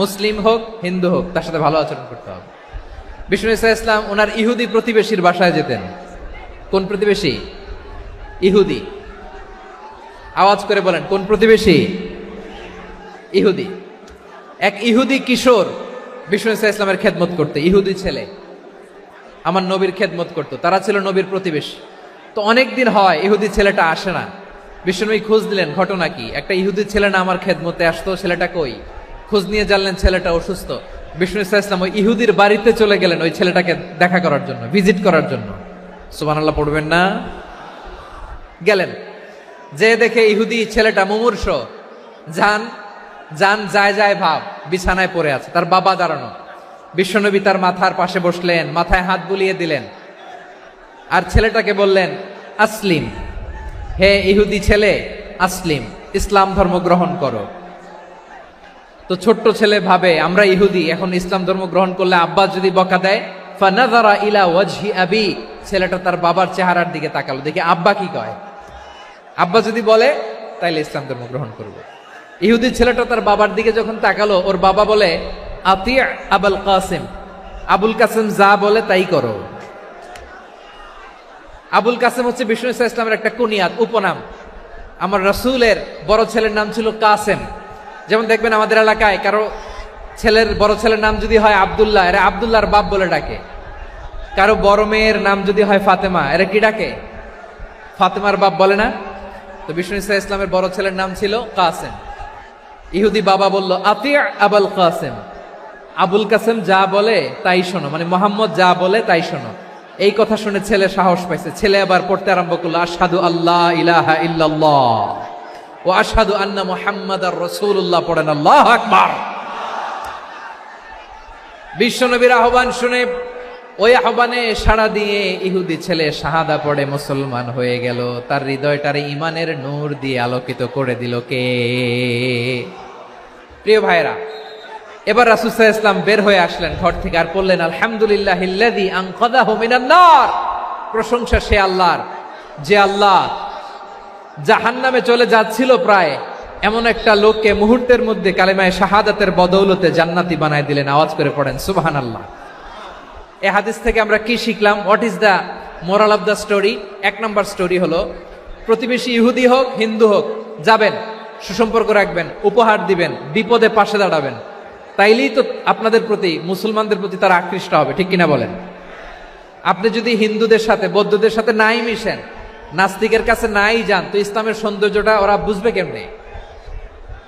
মুসলিম হোক হিন্দু হোক তার সাথে ভালো আচরণ করতে হবে। বিষ্ণু ইসা ইসলাম ওনার ইহুদি প্রতিবেশীর বাসায় যেতেন। কোন প্রতিবেশী? ইহুদি। আওয়াজ করে বলেন, কোন প্রতিবেশী? ইহুদি। এক ইহুদি কিশোর বিষ্ণু ইসা ইসলামের খেদমত করতে, ইহুদি ছেলে আমার নবীর খেদমত করতো, তারা ছিল নবীর প্রতিবেশী। তো অনেক দিন হয় ইহুদি ছেলেটা আসে না। বিষ্ণুনবী খোঁজ দিলেন, ঘটনা কি? একটা ইহুদি ছেলে না আমার খেদমতে আসতো, ছেলেটা কই? খোঁজ নিয়ে জানলেন ছেলেটা অসুস্থ। বিষ্ণু ইসা ইসলাম ওই ইহুদির বাড়িতে চলে গেলেন ওই ছেলেটাকে দেখা করার জন্য, ভিজিট করার জন্য। সুবহানাল্লাহ পড়বেন না? গেলেন, যে দেখে ইহুদি ছেলেটা মুমূর্ষ, যান যান যায় যায় ভাব, বিছানায় পড়ে আছে, তার বাবা দাঁড়ানো। বিশ্বনবী তার মাথার পাশে বসলেন, মাথায় হাত বুলিয়ে দিলেন, আর ছেলেটাকে বললেন, আসলিম, হে ইহুদি ছেলে, আসলিম, ইসলাম ধর্ম গ্রহণ করো। তো ছোট্ট ছেলে ভাবে আমরা ইহুদি, এখন ইসলাম ধর্ম গ্রহণ করলে আব্বা যদি বকা দেয়, ফানাযারা ইলা ওয়াজহি আবি, ছেলেটা তার বাবার চেহারার দিকে তাকালো, দেখি আব্বা কি কয়। আব্বা যদি বলে তাইলে ইসলাম ধর্ম গ্রহণ করব। ইহুদি ছেলেটা তার বাবার দিকে যখন তাকালো, ওর বাবা বলে, আতি আবুল কাসিম, আবুল কাসিম যা বলে তাই করো। আবুল কাসিম হচ্ছে বিষ্ণু ইসা ইসলামের একটা কুনিয়াত, উপনাম। আমার রাসূলের বড় ছেলের নাম ছিল কাসেম। যেমন দেখবেন আমাদের এলাকায় কারো ছেলের বড় ছেলের নাম যদি হয় আব্দুল্লাহ, এরা আব্দুল্লাহর বাপ বলে ডাকে। কারো বড় মেয়ের নাম যদি হয় ফাতেমা, এরা কি ডাকে? ফাতেমার বাপ বলে না? তো বিষ্ণু ইসা ইসলামের বড় ছেলের নাম ছিল কাসেম। ইহুদি বাবা বলল, আতি আবুল কাসেম, আবুল কাসেম যা বলে তাই শোনো, মানে মোহাম্মদ যা বলে তাই শোনো। এই কথা শুনে ছেলে সাহস পাইছে, ছেলে আবার পড়তে আরম্ভ করলো, আশহাদু আল্লাহ ইলাহা ইল্লাল্লাহ ও আশহাদু আন্না মুহাম্মাদার রাসূলুল্লাহ, পড়েন আল্লাহু আকবার। বিশ্বনবীর আহ্বান শুনে ওই আহ্বানে সাড়া দিয়ে ইহুদি ছেলে শাহাদা পড়ে মুসলমান হয়ে গেল। তার হৃদয়টারে ইমানের নূর দিয়ে আলোকিত করে দিল কে? প্রিয় ভাইরা, এবার রাসূল সাল্লাল্লাহু আলাইহি ওয়াসাল্লাম বের হয়ে আসলেন ঘর থেকে, আর বললেন, আলহামদুলিল্লাহিল্লাযী আনকাযাহু মিনান নার, প্রশংসা সে আল্লাহর যে আল্লাহ জাহান্নামে চলে যাচ্ছিল প্রায় এমন একটা লোককে মুহূর্তের মধ্যে কালেমায়ে শাহাদাতের বদৌলতে জান্নাতি বানায় দিলেন। আওয়াজ করে পড়েন সুবহানাল্লাহ। এই হাদিস থেকে আমরা কি শিখলাম? What is the moral of the story? এক নম্বর স্টোরি হলো, প্রতিবেশী ইহুদি হোক হিন্দু হোক, যাবেন, সুসম্পর্ক রাখবেন, উপহার দিবেন, বিপদে পাশে দাঁড়াবেন, তাইলেই তো আপনাদের প্রতি, মুসলমানদের প্রতি তারা আকৃষ্ট হবে, ঠিক কিনা বলেন? আপনি যদি হিন্দুদের সাথে বৌদ্ধদের সাথে নাই মিশেন, নাস্তিকের কাছে নাই যান, তো ইসলামের সৌন্দর্যটা ওরা বুঝবে কেমনে?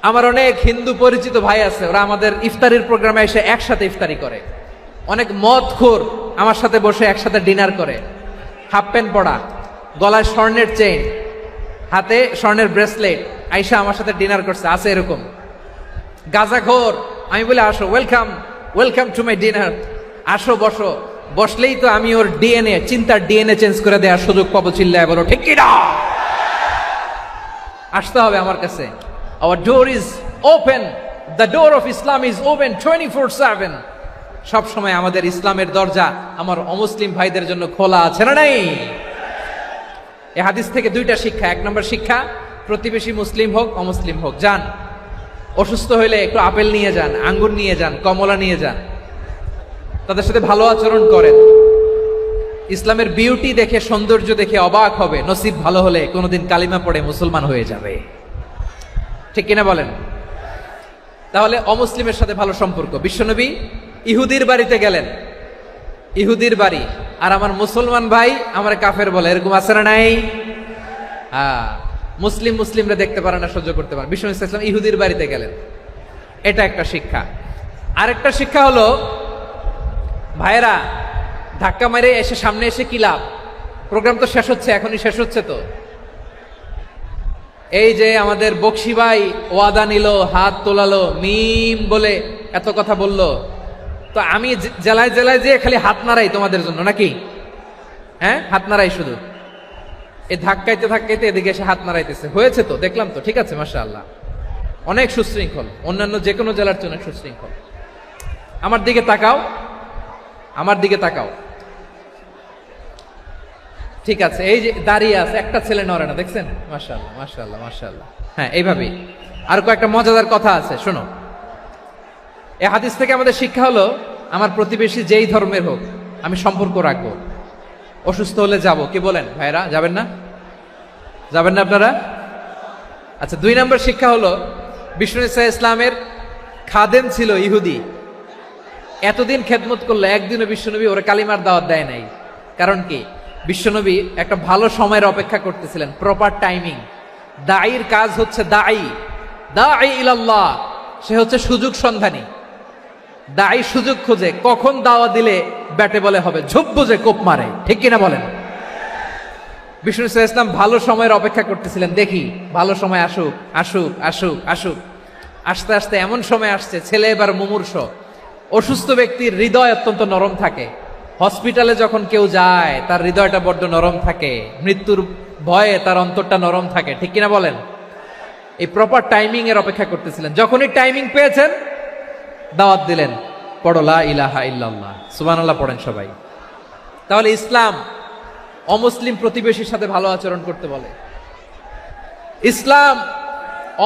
আমার অনেক হিন্দু পরিচিত ভাই আছে, ওরা আমাদের ইফতারির প্রোগ্রামে এসে একসাথে ইফতারি করে। অনেক মদখোর আমার সাথে বসে একসাথে ডিনার করে, হাফ প্যান্ট পরা, গলায় স্বর্ণের চেইন, হাতে স্বর্ণের ব্রেসলেট, আইসা আমার সাথে ডিনার করছে, আছে এরকম। গাঁজাখোর, আমি বলে আসো, welcome welcome to my dinner, আসো বসো, বসলেই তো আমি ওর ডিএনএ, চিন্তার ডিএনএ চেঞ্জ করে দেওয়ার সুযোগ পাবো, চিল্লায় বলো ঠিক কি না? আসতে হবে আমার কাছে। Hour door is open, the door of Islam is open 24/7। সব সময় আমাদের ইসলামের দরজা আমার অমুসলিম ভাইদের জন্য খোলা আছে না নাই? এই হাদিস থেকে দুইটা শিক্ষা। এক নম্বর শিক্ষা, প্রতিবেশী মুসলিম হোক অমুসলিম হোক, যান, অসুস্থ হইলে একটু আপেল নিয়ে যান, আঙ্গুর নিয়ে যান, কমলা নিয়ে যান, তাদের সাথে ভালো আচরণ করেন। ইসলামের বিউটি দেখে, সৌন্দর্য দেখে অবাক হবে, নসিব ভালো হলে কোনোদিন কালিমা পড়ে মুসলমান হয়ে যাবে, ঠিক কিনা বলেন? তাহলে অমুসলিমের সাথে ভালো সম্পর্ক। বিশ্বনবী ইহুদির বাড়িতে গেলেন, ইহুদির বাড়ি, আর আমার মুসলমান ভাই আমার কাফের বলে, এরকম আছে না নাই? মুসলিম মুসলিমরা দেখতে পারে না, সহ্য করতে পারে। বিশ্বনবী সাল্লাল্লাহু আলাইহি ওয়াসাল্লাম ইহুদির বাড়িতে গেলেন, এটা একটা শিক্ষা। আরেকটা শিক্ষা হলো, ভাইরা ধাক্কা মেরে এসে সামনে এসে কি লাভ? প্রোগ্রাম তো শেষ হচ্ছে, এখনই শেষ হচ্ছে। তো এই যে আমাদের বকশি ভাই ওয়াদা নিল, হাত তোলালো, মিম বলে এত কথা বললো, তো আমি জেলায় জেলায় যে খালি হাত নাড়াই তোমাদের জন্য নাকি? হ্যাঁ, হাত নাড়াই শুধু। এই ধাক্কাইতে ধাক্কাইতে এদিকে এসে হাত নাড়াইতেছে, হয়েছে তো, দেখলাম তো, ঠিক আছে, মাশাআল্লাহ, অনেক সুশৃঙ্খল, অন্যান্য যে কোনো জেলার চেয়ে অনেক সুশৃঙ্খল। আমার দিকে তাকাও, আমার দিকে তাকাও, ঠিক আছে। এই যে দাঁড়িয়ে আছে, একটা ছেলে নড়ে না, দেখছেন? মাশাআল্লাহ মাশাআল্লাহ মাশাআল্লাহ। হ্যাঁ, এইভাবেই। আর কয়েকটা মজাদার কথা আছে, শোনো। এই হাদিস থেকে আমাদের শিক্ষা হলো, আমার প্রতিবেশী যেই ধর্মের হোক আমি সম্পর্ক রাখবো। অসুস্থ হলে যাব, কি বলেন ভাইরা, যাবেন না? যাবেন না আপনারা? আচ্ছা, 2 নম্বর শিক্ষা হলো, বিষ্ণু ইসা ইসলামের খাদেম ছিল ইহুদি। এতদিন খেদমত করলো, একদিনও বিশ্বনবী ওরা কালিমার দাওয়াত দেয় নাই। কারণ কি? বিশ্বনবী একটা ভালো সময়ের অপেক্ষা করতেছিলেন, প্রপার টাইমিং। দায়ীর কাজ হচ্ছে দাঈ ইলাল্লাহ, সে হচ্ছে সুযোগ সন্ধানী। দায়ী সুযোগ খোঁজে, কখন দাওয়া দিলে ব্যাটে বলে হবে, ঝোপ বুঝে কোপ মারে, ঠিক কিনা বলেন? বিষ্ণু ইসলাম ভালো সময়ের অপেক্ষা করতেছিলেন, দেখি ভালো সময় আসুক আসুক আসুক আসুক। আস্তে আস্তে এমন সময় আসছে, ছেলে এবার মুমূর্ষ। অসুস্থ ব্যক্তির হৃদয় অত্যন্ত নরম থাকে। হসপিটালে যখন কেউ যায় তার হৃদয়টা বড্ড নরম থাকে, মৃত্যুর ভয়ে তার অন্তরটা নরম থাকে, ঠিক কিনা বলেন? এই প্রপার টাইমিং এর অপেক্ষা করতেছিলেন। যখনই টাইমিং পেয়েছেন দাওয়াত দিলেন, পড়ো লা ইলাহা ইল্লাল্লাহ, সুবহানাল্লাহ পড়েন সবাই। তাহলে ইসলাম অমুসলিম প্রতিবেশীর সাথে ভালো আচরণ করতে বলে। ইসলাম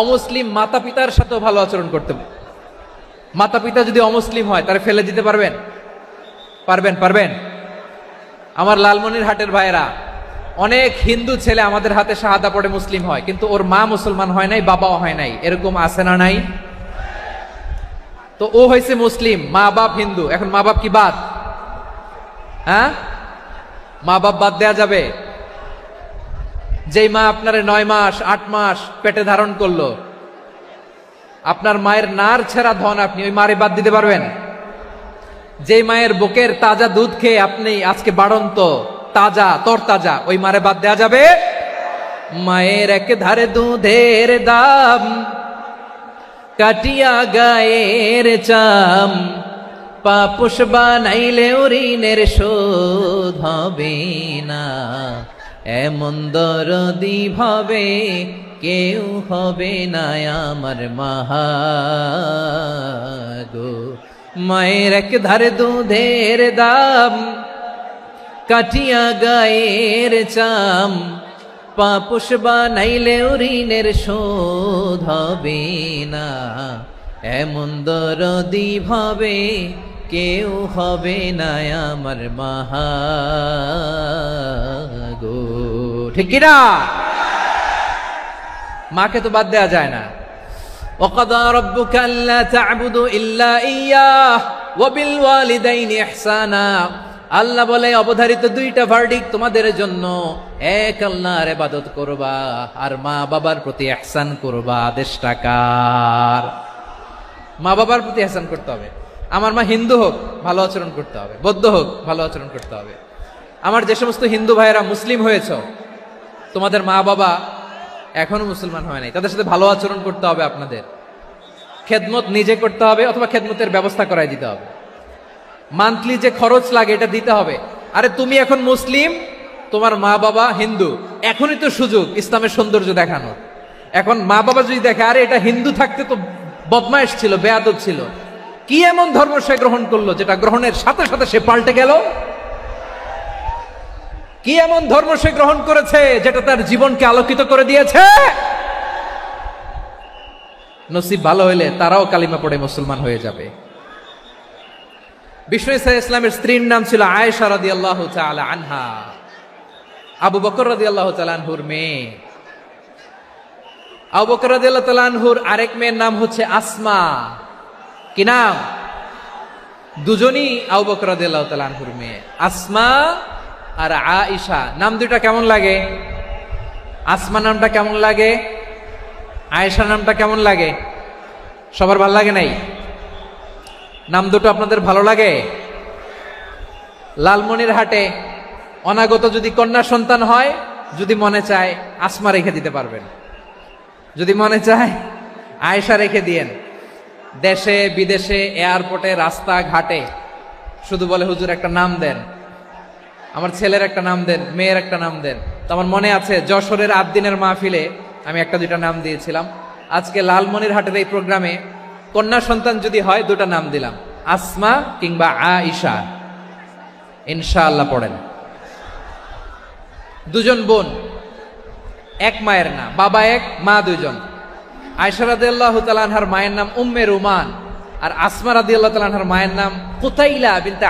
অমুসলিম মাতা পিতার সাথেও ভালো আচরণ করতে বলে। মাতা পিতা যদি অমুসলিম হয় তারা ফেলে দিতে পারবেন? পারবেন? আমার লালমনিরহাটের ভাইরা, অনেক হিন্দু ছেলে আমাদের হাতে শাহাদা পড়ে মুসলিম হয়, কিন্তু ওর মা মুসলমান হয় নাই, বাবাও হয় নাই। এরকম আছে না নাই? তো ও হয়েছে মুসলিম, মা বাপ হিন্দু, এখন মা বাপ কি বাদ? হ্যাঁ, মা বাপ বাদ দেয়া যাবে? যেই মা আপনার 9 মাস 8 মাস পেটে ধারণ করলো, আপনার মায়ের নার ছেঁড়া ধন, আপনি ওই মারে বাদ দিতে পারবেন? যেই মায়ের বুকের তাজা দুধ খেয়ে আপনি আজকে বাড়ন্ত তাজা তরতাজা, ওই মারে বাদ দেয়া যাবে? মায়ের এক ধারে দুধের দাম, কাটিয়া গায়ের চাম, পাপুষ বানাইলেও ঋণের শোধ হবে না। এমন দরদি ভাবে কেউ হবে না আমার মাহাগো। মায়ের এক ধারে দুধের দাম, কাটিয়া গায়ের চাম, পাপুষ বানাইলেও ঋণের শোধ হবে না। এমন দরদি ভাবে কেউ হবে না আমার মাহাগো, ঠিক কিনা? মাকে তো বাদ দেয়া যায় না। وَقَضَى رَبُّكَ أَلَّا تَعْبُدُوا إِلَّا إِيَّاهُ وَبِالْوَالِدَيْنِ إِحْسَانًا। আল্লাহ বলে অবধারিত 2টা ভার্ডিক্ট তোমাদের জন্য, এক আল্লাহর ইবাদত করবা আর মা বাবার প্রতি ইহসান করবা। আদেশটা কার? মা বাবার প্রতি ইহসান করতে হবে। আমার মা হিন্দু হোক ভালো আচরণ করতে হবে, বৌদ্ধ হোক ভালো আচরণ করতে হবে। আমার যে সমস্ত হিন্দু ভাইয়েরা মুসলিম হয়েছ, তোমাদের মা বাবা এখনো মুসলমান হয় নাই, তাদের সাথে ভালো আচরণ করতে হবে। আপনাদের খেদমত নিজে করতে হবে অথবা খেদমতের ব্যবস্থা করাই দিতে হবে। মান্থলি যে খরচ লাগে এটা দিতে হবে। আরে তুমি এখন মুসলিম, তোমার মা বাবা হিন্দু, এখনই তো সুযোগ ইসলামের সৌন্দর্য দেখানোর। এখন মা বাবা যদি দেখে আরে এটা হিন্দু থাকতে তো বদমাইশ ছিল, বেয়াদব ছিল, কি এমন ধর্ম সে গ্রহণ করলো যেটা গ্রহণের সাথে সাথে সে পাল্টে গেল? কি এমন ধর্ম সে গ্রহণ করেছে যেটা তার জীবনকে আলোকিত করে দিয়েছে? নসিব ভালো হইলে তারাও কালিমা পড়ে মুসলমান হয়ে যাবে। বিষ্ণু ইসলামের স্ত্রীর নাম ছিল আয়েশা রাদিয়াল্লাহু তাআলা আনহা, আবু বকর রাদিয়াল্লাহু তাআলা আনহুর মেয়ে। আবু বকর রাদিয়াল্লাহু তাআলা আনহুর আরেক মেয়ের নাম হচ্ছে আসমা। কি নাম? দুজনই আবু বকর রাদিয়াল্লাহু তাআলা আনহুর মেয়ে, আসমা আর আয়েশা। নাম দুইটা কেমন লাগে? আসমা নামটা কেমন লাগে? আয়েশা নামটা কেমন লাগে? সবার ভালো লাগে নাই? নাম দুটো আপনাদের ভালো লাগে? লালমনিরহাটে অনাগত যদি কন্যা সন্তান হয়, যদি মনে চায় আসমা রেখে দিতে পারবেন, যদি মনে চায় আয়েশা রেখে দিয়েন। দেশে বিদেশে এয়ারপোর্টে রাস্তাঘাটে শুধু বলে হুজুর একটা নাম দেন, আমার ছেলের একটা নাম দেন, মেয়ের একটা নাম দেন। তো আমার মনে আছে যশোরের 8 দিনের মাহফিলে আমি 1-2টা নাম দিয়েছিলাম। আজকে লালমনিরহাটের এই প্রোগ্রামে কন্যা সন্তান যদি হয় 2টা নাম দিলাম, আসমা কিংবা আয়েশা। ইনশাআল্লাহ পড়েন। দুজন বোন, এক মায়ের না, বাবা এক মা দুজন। আয়েশা রাদিয়াল্লাহু তাআলা আনহার মায়ের নাম উম্মে রুমান, আর আসমা রাদিয়াল্লাহু তাআলা আনহার মায়ের নাম কুতাইলা বিনতে